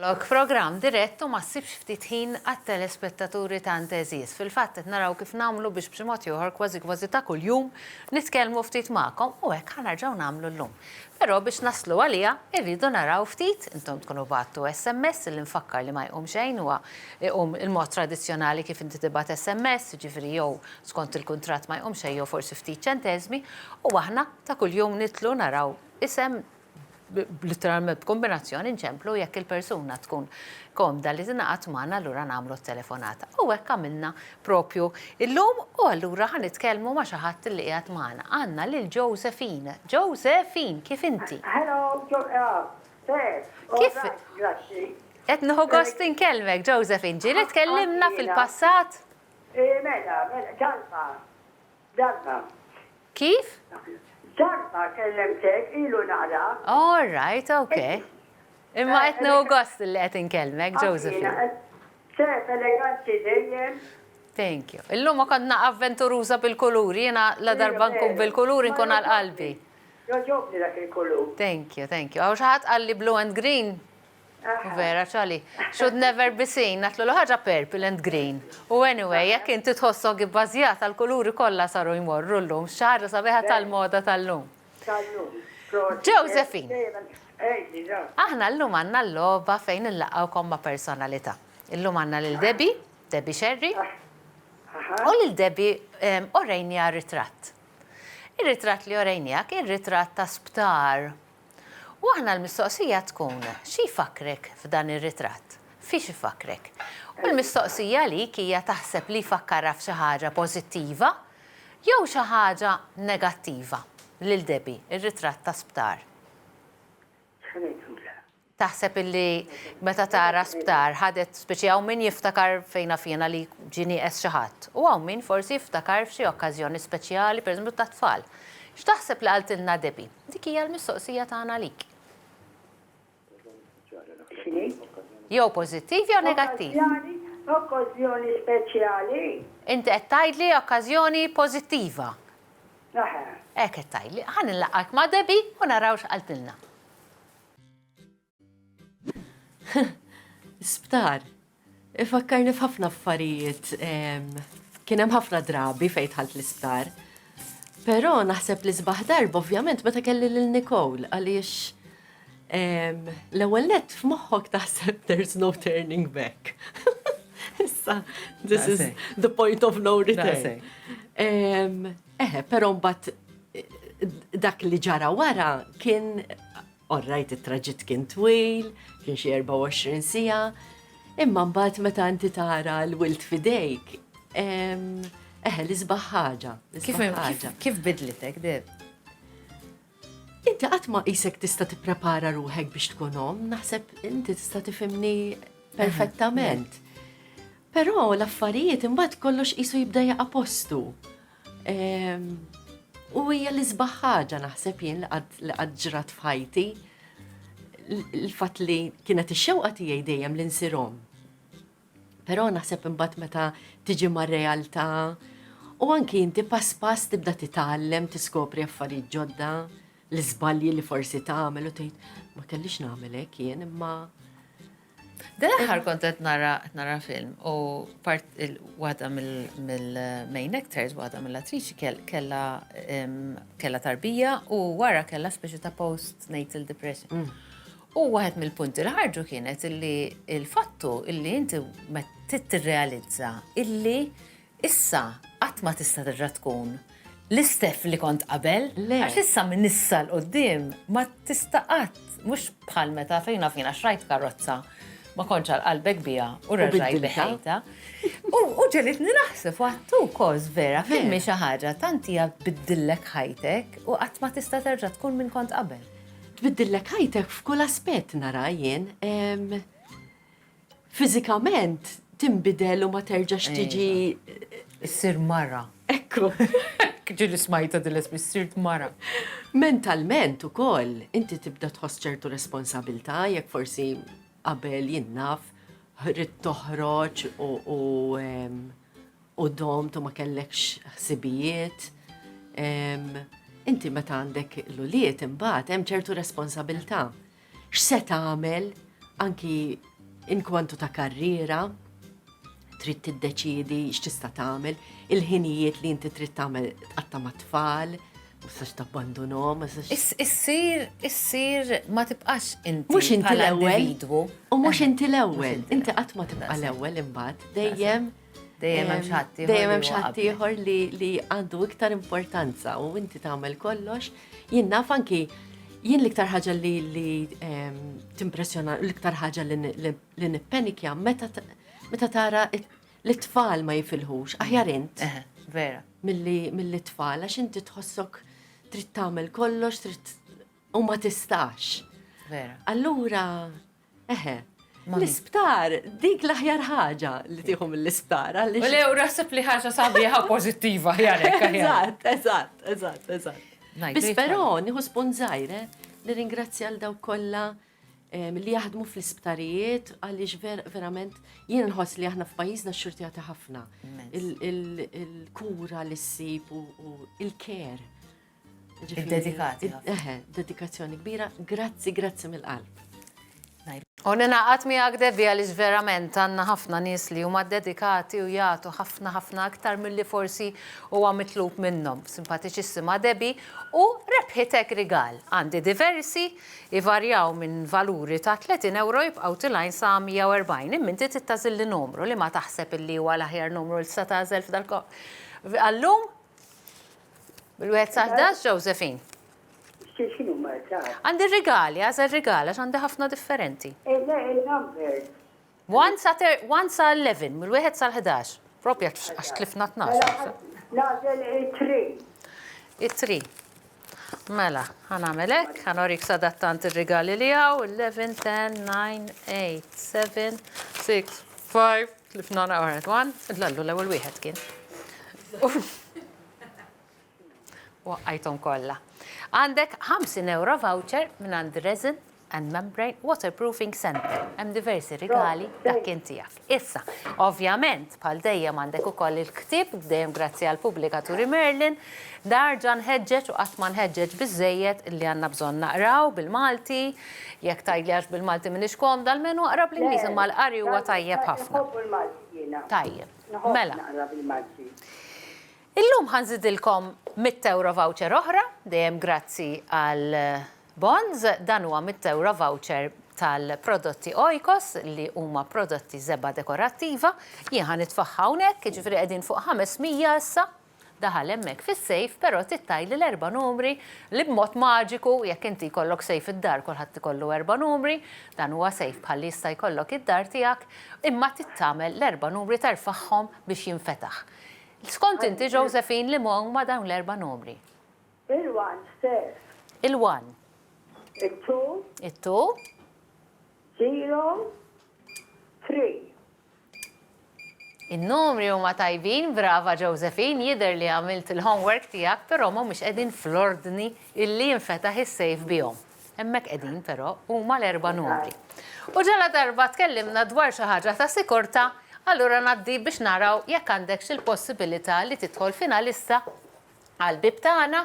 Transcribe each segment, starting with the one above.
ikollok program dirett u ma ssibx ftit ħin għat-telespettaturi ta' Anteżis. Fil-fatt qed naraw kif nagħmlu biex b'xi mod ieħor kważi ta' kuljum nitkellmu ftit magħkom u hekk ħanerġgħu nagħmlu llum. Però biex naslu għalija irridu naraw ftit, intom tkunu bagħtu SMS li nfakkar li ma jqum xejn huwa il-mod tradizzjonali kif inti tibgħat SMS, ġifieri jew skont il-kuntratt ma jqum xejn jew forsi ftit ċenteżmi u aħna ta' kuljum nitlu naraw isem literalment kombinazzjoni nċemplu jekk il-persuna tkun komda li tingħaqad magħna allura nagħmlu t-telefonata. U hekk għamilna propju illum u allura ħanitkellmu ma' xi ħadd li qiegħed magħna. Għandna lil Josephine. Josephine, kif inti? Hello, Kif? Qed nieħu gost inkellmek, Josephine. Ġieli tkellimna fil-passat? Mela, ġalba. Kif? ġarba kellemtek, ilu naqra. All right, okay. Imma qed nieħu gost li qed inkellmek, Josephine. Sef eleganti dejjem. Thank you. Illum ma konna avventuruża bil-kuluri, jiena la darba nkun bil-kuluri nkun għal-qalbi. Joġobni dak il-kulur. Thank you. Għaw xaħat għalli blue and green. Vera, ċali. Should never be seen. Natlu l ħaġa purple and green. U anyway, jekk inti tħossok ibbażjat għal-kuluri kollha saru jmorru llum. Xaħġa sabiħa tal-moda tal-lum. Josephine. Aħna llum għandna l-logħba fejn illaqgħukom ma' personalità. Illum għandna lil Debbie Sherry, u lil Debbie orejnija ritratt. Ir-ritratt li orejnijak, ir-ritratt ta' sptar. U aħna l-mistoqsija tkun, xi fakrek f'dan ir-ritratt? Fiex ifakrek? U l-mistoqsija li hija taħseb li fakkara f'xi ħaġa pożittiva jew xi ħaġa negattiva lil Debbie, ir-ritratt ta' sptar. Taħseb illi meta tara sptar ħadet speċi hawn min jiftakar fejna fjena li ġini xi ħadd. U hawn min forsi jiftakar f'xi okkażjoni speċjali, pereżempju ta' tfal. X'taħseb li qaltilna Debbie? Dik hija l-mistoqsija tagħna lik. Jew pożittiv jew negattiv. Okkażjoni speċjali. Inti qed tgħidli okkażjoni pożittiva. Aħe. Hekk qed tgħidli. Ħa nillaqgħek ma' Debbie u naraw x'qaltilna. Sptar, ifakkarni f'ħafna affarijiet, kien hemm ħafna drabi fejn dħalt l-isptar, però naħseb li sbaħ darba ovvjament meta kelli lil Nicole għaliex l-ewwel nett f'moħħok taħseb there's no turning back. Issa, this is the point of no return. Però mbagħad dak li ġara wara kien orrajt it-traġitt kien twil, kien xi 24 sija, imma mbagħad meta inti tara l-wilt fidejk, li sbaħ ħaġa. Kif bidlitek, Deb? Inti qatt ma qisek tista' tipprepara ruħek biex tkun omm, naħseb inti tista' tifhimni perfettament. Però l-affarijiet imbagħad kollox qisu jibda jaqa' postu. U hija li sbaħ ħaġa naħseb jien li qatt ġrat f'ħajti il-fatt li kienet ix-xewqa tiegħi dejjem li nsirhom. Però naħseb imbagħad meta tiġi mar-realtà u anki inti pass tibda titgħallem, tiskopri affarijiet ġodda, l-iżbalji li forsi tagħmel u tgħid ma kellix nagħmel hekk jien imma. Dal-aħħar kont qed nara film u waħda mill-main actors, waħda mill-attriċi kellha tarbija u wara kellha speċi ta' postnatal depression. U waħed mill-punti li ħarġu kienet illi il-fattu illi inti ma tirrealizza illi issa qatt ma tista' terġa' tkun l-istess li kont qabel, għax issa minn issa l-qoddim ma tista' qatt mhux bħal meta fejna xrajt karozza ma konċ għal-qalbek bija u raġaj biħajta. U ġelitni naħseb għattu koz vera, filmi xaħġa tantija biddillek ħajtek u għat ma tista terġa tkun minn kont qabel. Tbiddillek ħajtek f'kull aspett nara jien. Fizikament timbidel u ma terġax tiġi. Issir mara. Ekku. Ġili smajta dil-esmi, sirt mara. Mentalment ukoll, inti tibda tħoss ċertu responsabilta jekk forsi qabel jinnaf, rrid toħroġ u domt u ma kellekx ħsibijiet. Inti meta għandek l-uliet imbagħad hemm ċertu responsabilità. X'se tagħmel anki inkwantu ta' karriera, trid tiddeċiedi x'tista' tagħmel, il-ħinijiet li inti trid tagħmel tqatta' ma' tfal, ma tistax tabbandunhom, ma tistax. Issir ma tibqax inti Mhux inti bħala l-ewwel. individwu. U mhux inti l-ewwel, inti qatt ma tibqa' l-ewwel imbagħad, dejjem Dejjem hemm xi ħadd ieħor dejjem li hemm xi huwa ħadd qablek. ieħor li għandu iktar importanza u inti tagħmel kollox. Jien naf anki jien l-iktar ħaġa li timpressjona, l-iktar ħaġa li nippenikja meta tara l-tfal ma jifilħux, aħjar int Vera. mill-tfal, għax inti tħossok trid tagħmel kollox, u ma tistax. Vera. Allura, l-isptar, dik l-aħjar ħaġa li tieħu mill-isptar. U lew rasib li ħaġa sabiħa pozittiva jarek. Eżatt. Bis però nieħu spunt żgħir, nirringrazzja għal dawk kollha li jaħdmu fl-isptarijiet għaliex verament jien nħoss li aħna f'pajjiżna x-xurtjata ħafna. Il-kura li ssib u il-care. Id-dedikati. Dedikazzjoni kbira. Grazzi mill-qalb. U ninaqat miegħek Debbie għaliex verament għandna ħafna nies li huma dedikati u jagħtu ħafna aktar milli forsi huwa mitlub minnhom. Simpatiċissima Debbie u rebħitek rigal. Għandi diversi ivarjaw minn valuri ta' 30 euro jibqgħu tilajn sa 140. Imminti tittażil li numru li ma taħseb illi huwa l-aħjar numru li sa tażel f'dal Allum bil-wieħed sa 11 Josephine. Xinu marta? Għandi rigali, għażel rigali, għax għandi ħafna differenti. Il-numbers. 1 sa 11, mill-1 sa 11. Propja għax tlifna 12. Nażel il-3. Il-3. Mela, ħanamelek, ħanorik sadattant il-rigali li għaw, 11, 10, 9, 8, 7, 6, 5, tlifna għaret 1, id-lallu l-ewel wieħed kien. Waqqajtom kolla. Għandek 50 euro voucher minn għand Resin and Membrane Waterproofing Center. Hemm diversi rigali dak kien tiegħek. Issa, ovvjament, bħal dejjem għandek ukoll il-ktib, dejjem grazzi għal pubblikaturi Merlin, darġa nħeġġeġ u qatt ma nħeġġeġ biżejjed li għandna bżonn naqraw bil-Malti, jekk tajljax bil-Malti m'iniex komda l-menu aqra bl-Ingliż imma l-qari huwa tajjeb ħafna. Tajjeb. Mela. Illum ħanżidilkom 100 euro voucher oħra, dejjem grazzi għal bonds, dan huwa 100 euro voucher tal-prodotti Oikos li huma prodotti zebba dekorattiva, jien ħanitfaħħa hawnhekk, jiġifieri qegħdin fuq 500 issa, daħal hemmhekk fis-sejf, però tittajli l-4 numri li b'mod maġiku jekk inti jkollok sejf id-dar kulħadd ikollu 4 numri, dan huwa sejf bħal jista' jkollok id-dar tiegħek, imma tittamel l-4 numri tarfaħħom biex jinfetaħ. Skont inti Josephine li ma dawn l-4 numri. Il-1 stess. Il-1. Il-2. Il-2. 0. 3. Il-numri huma tajbin, brava Josephine, jidher li għamilt il-homework tiegħek, però mhumiex qegħdin fl-ordni illi jinfetaħ is-sejf bihom. Hemmhekk qegħdin però huma l-4 numri. U ġala darba tkellimna dwar xi ħaġa ta' sikurta, allura naddi biex naraw jekk għandekx il-possibilità li tidħol finalista għal-bib tagħna,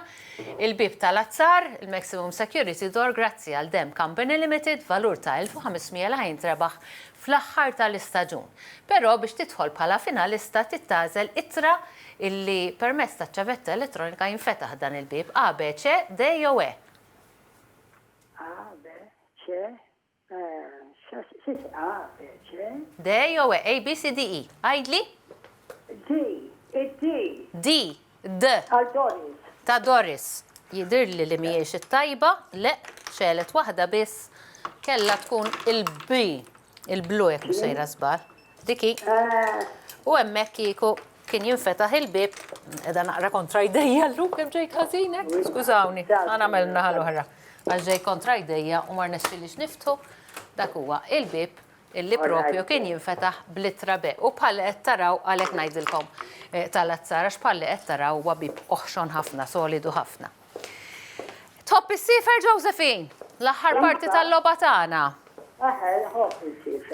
il-bib tal-azzar, il-Maximum Security Door, grazzi għal Dem Company Limited, valur ta' 1500 la jintrebaħ fl-aħħar tal-istaġun. Però biex tidħol bħala finalista tittażel ittra illi permezz ta' ċavetta elettronika jinfetaħ dan il-bib A, B, C, D, jew E. A, B, C, A, B, C. D, jew E, A, B, C, D, E. Għajdli? D, D. Għal-Doris. Ta' Doris. Jidir li miex it-tajba, le, xelet waħda biss, kella tkun il-B, il-blu jek mux sejra zbar. Diki. U emmek kiku kien jinfetaħ il-bib, edha naqra kontra jdejja l-lum kem ġej kazinek. Skużawni, għana melna ħal-uħra. Għal ġej kontra jdejja u mar nesfilix niftu, dak huwa il-bib illi propju kien jinfetaħ bl-ittra B. U bħalli qed taraw għalhekk ngħidilkom tal-azzar għax bħalli qed taraw huwa bib oħxon ħafna, solidu ħafna. Top is-sifer Josephine, l-aħħar parti tal-logħba tagħna.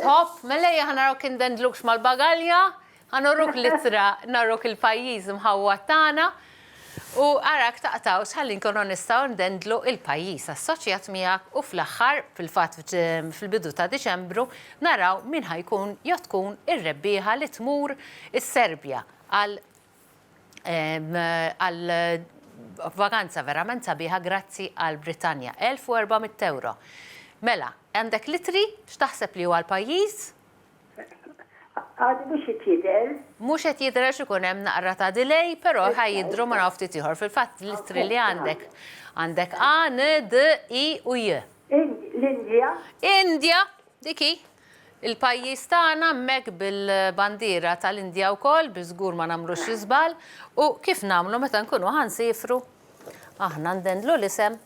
Top, mellejja ħanaraw kien dendlux mal-bagalja, ħanorruk l-ittra, narruk il-pajjiż mħawwa tagħna U għarak taqtaw sħalli nkunu nistaw ndendlu il-pajis assoċjat miegħek u fl-aħħar fil-fatt fil-bidu ta' Diċembru naraw min ħajkun jew tkun ir-rebbieħa li tmur is-Serbja għal vakanza verament sabiħa grazzi għal Britannia, 1400 euro. Mela, għandek litri, x'taħseb li huwa l-pajjiż? Għadi mux jitjider. Mux qed jidher x'ikun hemm naqra ta' delay, però ħajjidru ma naf ftit ieħor. Fil-fatt l-litri li għandek A, N, D, I u J. L-Indja. Indja, diki. Il-pajjiż tagħna hemmhekk bil-bandiera tal-Indja wkoll biżgur ma nagħmlux xi żball u kif nagħmlu meta nkunu ħansifru aħna ndendlu l-isem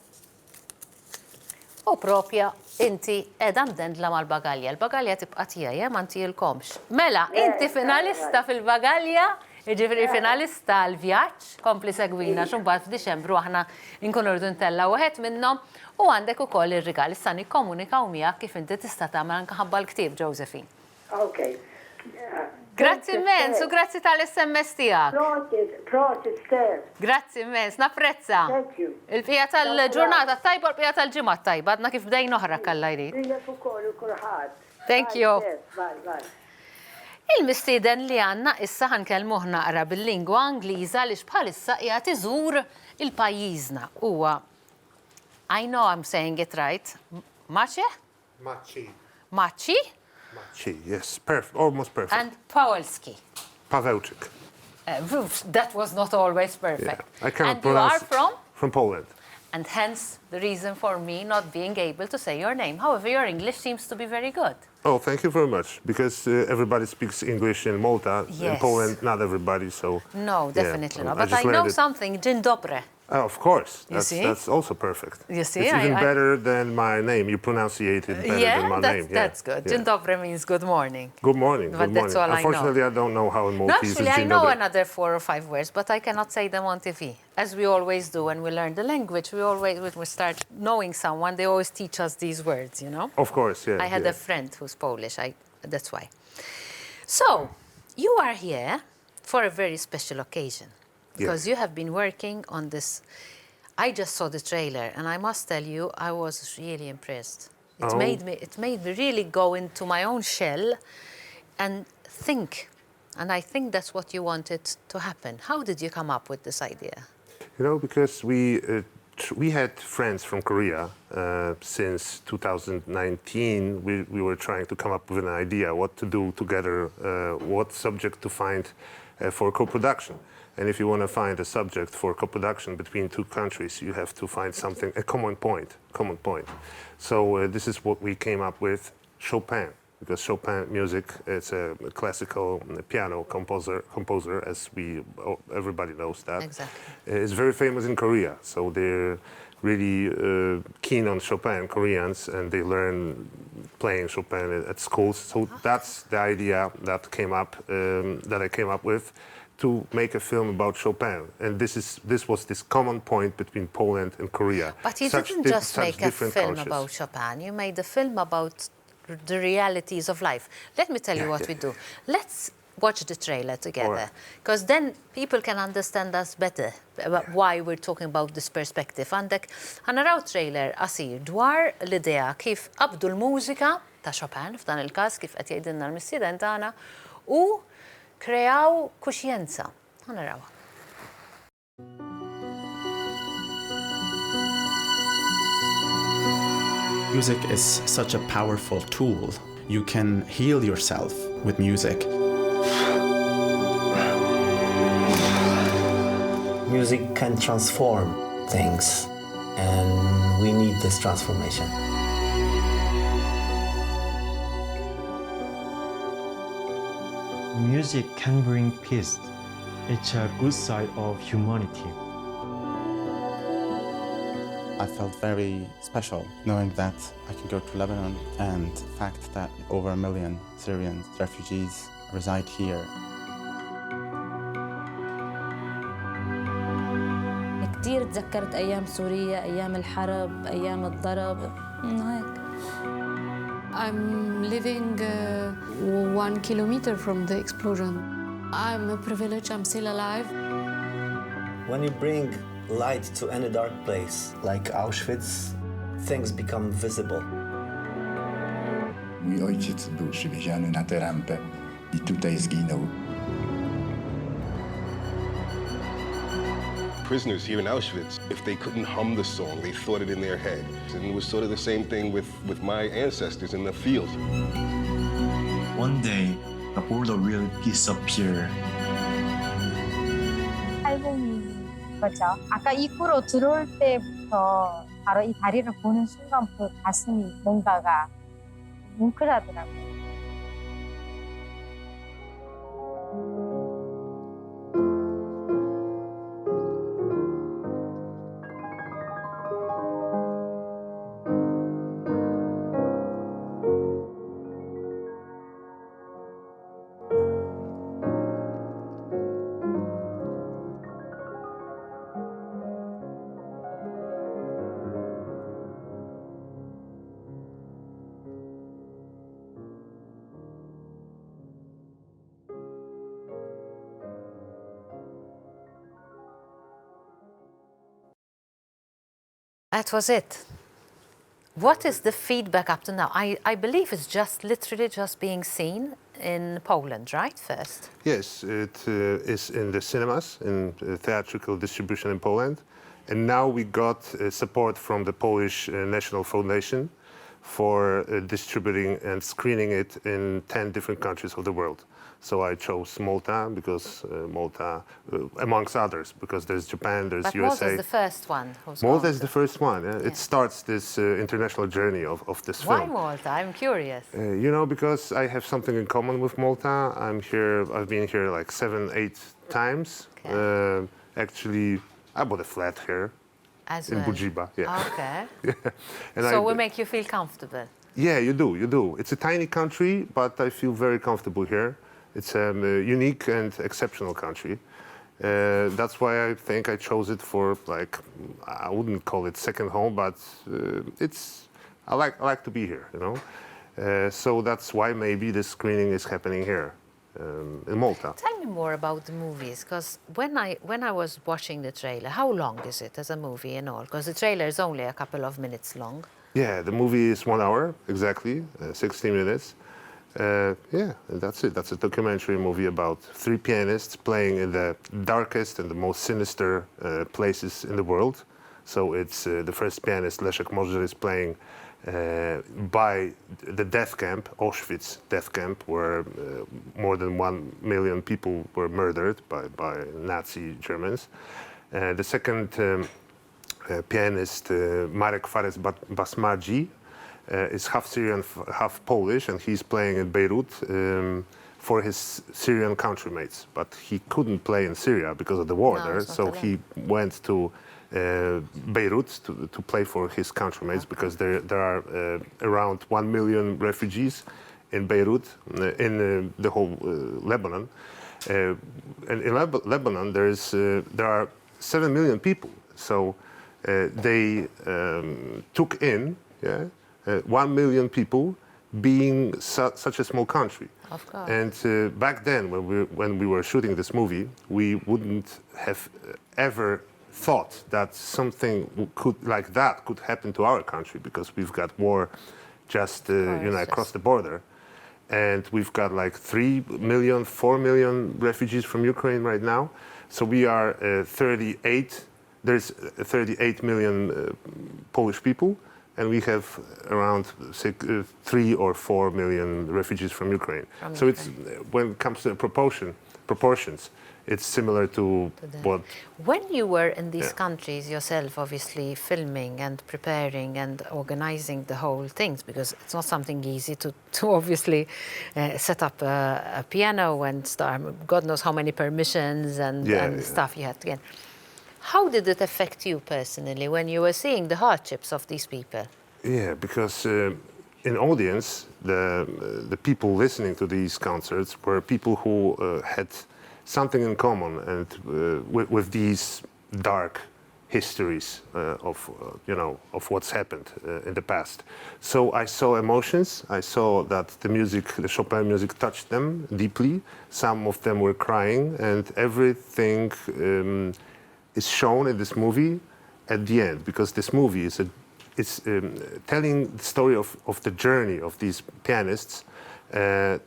u propja inti edha mdendla mal-bagalja. Il-bagalja tibqa' tiegħi ma ntijilkomx. Mela, inti finalista fil-bagalja, jiġifieri finalista l-vjaġġ, kompli segwina x'umbagħad f'Diċembru aħna nkunu rridu ntella wieħed minnhom u għandek ukoll ir-rigal. Issa nikkomunikaw miegħek kif inti tista' tagħmel anke ħabba l-ktieb, Josephine. Okay. Grazzi immens u grazzi tal-SMS tiegħek. Prosit, Steph. Grazzi immens, napprezza. Thank you. Il-pija tal-ġurnata tajba u l-pija tal-ġimgħa tajba, għadna kif bdejn oħra kalla jrid. Rilek ukoll u kulħadd. Thank you. Bye. Il-mistieden li għandna issa ħankellmuh naqra bil-lingwa Ingliża li bħalissa qiegħed iżur il-pajjiżna. Huwa I know I'm saying it right. Macie? Maci. Maci Maci, yes. Perfect. Almost perfect. and Pawelski. Pawełczyk. That was not always perfect. I cannot And you are pronounce from Poland. and hence the reason for me not being able to say your name. However, your English seems to be very good. Oh, thank you very much. Because everybody speaks English in Malta. In Yes. Poland, not everybody, so... No, yeah, definitely I not. But just I know learned it. something, dzień dobry. Of course. You see? That's also perfect. You see, It's even I- better than my name. You pronunciate it better than my name. That's good. Yeah. Dzień dobry means good morning. Good morning. But Good that's morning. all I know. Unfortunately, I don't know how in No, Maltese actually, is I dzień know dobry. another 4 or 5 words, but I cannot say them on TV. As we always do when we learn the language, when we start knowing someone, they always teach us these words, you know? Of course, yeah. I had yeah. a friend who's Polish, that's why. So, you are here for a very special occasion, because you have been working on this. I just saw the trailer, and I must tell you, I was really impressed. It Oh. made me really go into my own shell and think. And I think that's what you wanted to happen. How did you come up with this idea? You know, because we had friends from Korea since 2019. We were trying to come up with an idea what to do together, what subject to find for co-production. And if you want to find a subject for co-production between two countries, you have to find something, a common point. So this is what we came up with, Chopin. Because Chopin music, it's a classical piano composer, as everybody knows that. Exactly. It's very famous in Korea, so they're really keen on Chopin, Koreans, and they learn playing Chopin at schools. So that's the idea that I came up with, to make a film about Chopin. And this was this common point between Poland and Korea. But you Such didn't di- just such make a different film cultures. about Chopin. You made a film about the realities of life. Let me tell you what we do. Let's watch the trailer together, Alright. because then people can understand us better about why we're talking about this perspective. Għandek ħanaraw trailer qasir dwar l-idea kif qabdu l-mużika ta' Chopin f'dan il-każ kif qed jgħidilna l-missieden tagħna u kreaw kuxjenza. Ħanaraw. Music is such a powerful tool. You can heal yourself with music. Music can transform things, and we need this transformation. Music can bring peace. It's a good side of humanity. I felt very special knowing that I can go to Lebanon, and the fact that over 1 million Syrian refugees reside here. كتير تذكرت أيام سوريا، أيام الحرب، أيام الضرب، هيك. I'm living 1 kilometer from the explosion. I'm privileged, I'm still alive. When you bring light to any dark place, like Auschwitz, things become visible. Mój ojciec był przywieziony na tę rampę i tutaj zginął. Prisoners here in Auschwitz, if they couldn't hum the song, they thought it in their head. And it was sort of the same thing with my ancestors in the fields. One day, the world will disappear. 거죠. 아까 입구로 들어올 때부터 바로 이 다리를 보는 순간부터 가슴이 뭔가가 뭉클하더라고요. That was it. What is the feedback up to now? I believe it's just literally just being seen in Poland, right, first? Yes, it is in the cinemas, in theatrical distribution in Poland. And now we got support from the Polish National Foundation for distributing and screening it in 10 different countries of the world. So I chose Malta because Malta, amongst others, because there's Japan, there's but USA. Malta is the first one. Malta is the first one. Yeah? It starts this international journey of this Why film. Malta? I'm curious. You know, because I have something in common with Malta. I've been here like 7, 8 times. Okay. Actually, I bought a flat here in Budziba. Yeah. Okay. Yeah. And so we make you feel comfortable. Yeah, you do. It's a tiny country, but I feel very comfortable here. It's a unique and exceptional country. That's why I think I chose it for, like, I wouldn't call it second home, but I like to be here, you know. So that's why maybe this screening is happening here in Malta. Tell me more about the movies, because when I was watching the trailer, how long is it as a movie and all? Because the trailer is only a couple of minutes long. Yeah, the movie is 1 hour, exactly, 16 minutes. Yeah, and that's it. That's a documentary movie about 3 pianists playing in the darkest and the most sinister places in the world. So it's the first pianist, Leszek Możdżer, is playing by the death camp, Auschwitz death camp, where more than 1 million people were murdered by Nazi Germans. The second pianist, Marek Fares Basmadzi, is half Syrian, half Polish, and he's playing in Beirut for his Syrian countrymates. But he couldn't play in Syria because of the war there, so he went to Beirut to play for his countrymates, because there are around 1 million refugees in Beirut, in the whole Lebanon. And in Lebanon, there are 7 million people, so they took in 1 million people, being such a small country. Of course. And back then, when we were shooting this movie, we wouldn't have ever thought that something like that could happen to our country, because we've got war just across the border, and we've got like 3 million, 4 million refugees from Ukraine right now. So we are 38. There's 38 million Polish people, and we have around 3 or 4 million refugees from Ukraine. So it's, when it comes to proportions, it's similar to what... When you were in these countries yourself, obviously filming and preparing and organizing the whole things, because it's not something easy to obviously set up a piano and start, God knows how many permissions and stuff you had to get. How did it affect you personally when you were seeing the hardships of these people? Yeah, because in audience, the people listening to these concerts were people who had something in common and with these dark histories of what's happened in the past. So I saw emotions. I saw that the Chopin music touched them deeply. Some of them were crying, and everything is shown in this movie at the end, because this movie is telling the story of the journey of these pianists, the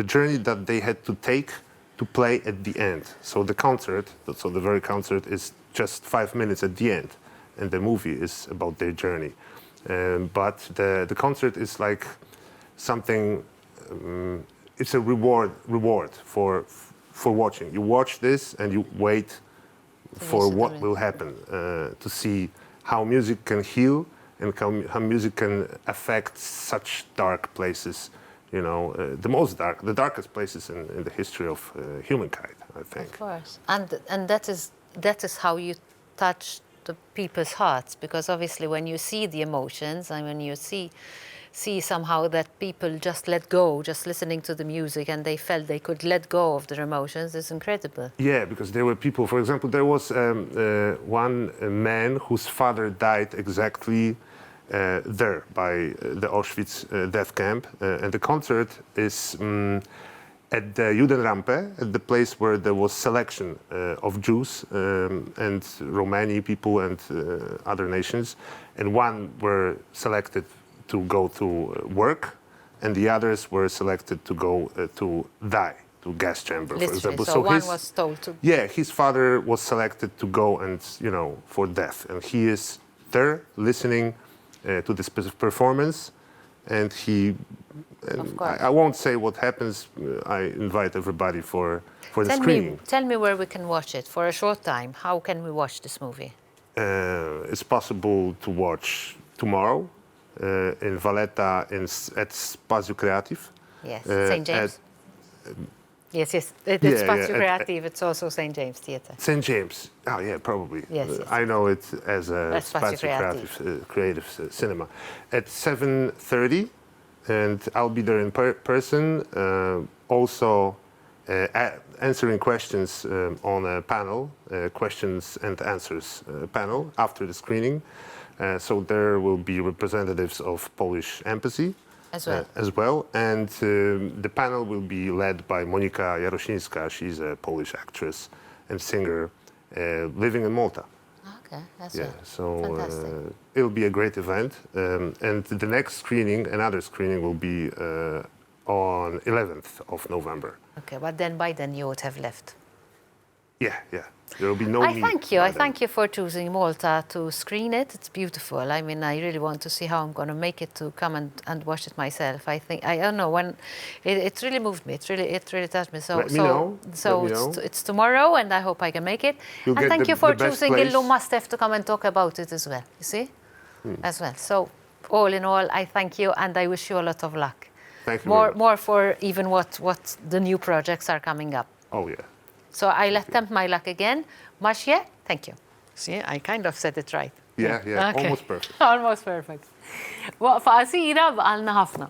journey that they had to take to play at the end. So the concert, so the very concert is just 5 minutes at the end, and the movie is about their journey. But the concert is like something, it's a reward for watching. You watch this and you wait for what will happen, to see how music can heal and how music can affect such dark places, you know, the darkest places in the history of humankind, I think. Of course. And that is how you touch the people's hearts, because obviously when you see the emotions and when you see somehow that people just let go, just listening to the music, and they felt they could let go of their emotions, is incredible. Yeah, because there were people, for example, there was one man whose father died exactly there by the Auschwitz death camp, and the concert is at the Judenrampe, at the place where there was selection of Jews and Romani people and other nations, and one were selected to go to work, and the others were selected to go to die, to gas chamber, for example. So one was told to... Yeah, his father was selected to go and, you know, for death, and he is there listening to this performance, and he... I won't say what happens. I invite everybody for the screening. Tell me where we can watch it for a short time. How can we watch this movie? It's possible to watch tomorrow in Valletta at Spazio Creative. Yes, St. James. Yes, it's Spazio Creative. It's also St. James Theatre. St. James. Oh, yeah, probably. Yes. I know it as a Spazio Creative Cinema. At 7:30, and I'll be there in person. Also answering questions on a panel, questions and answers panel after the screening. So there will be representatives of Polish embassy as well. And the panel will be led by Monika Jarosińska. She's a Polish actress and singer living in Malta. Okay, that's so it'll be a great event. And the next screening, another screening, will be on 11th of November. Okay, but then by then you would have left. Yeah. There will be no I thank you for choosing Malta to screen it. It's beautiful. I mean, I really want to see how I'm going to make it to come and watch it myself. I don't know, when it really moved me. It really touched me. Let me know. It's tomorrow, and I hope I can make it. And thank you for choosing Illu Mustaf to come and talk about it as well. You see, as well. So all in all, I thank you, and I wish you a lot of luck. Thank you. More for even what the new projects are coming up. Oh yeah. So I'll attempt my luck again. Marcia, thank you. See, I kind of said it right. Yeah, Okay. almost perfect. Almost perfect. Waqfa qasira baqalna ħafna.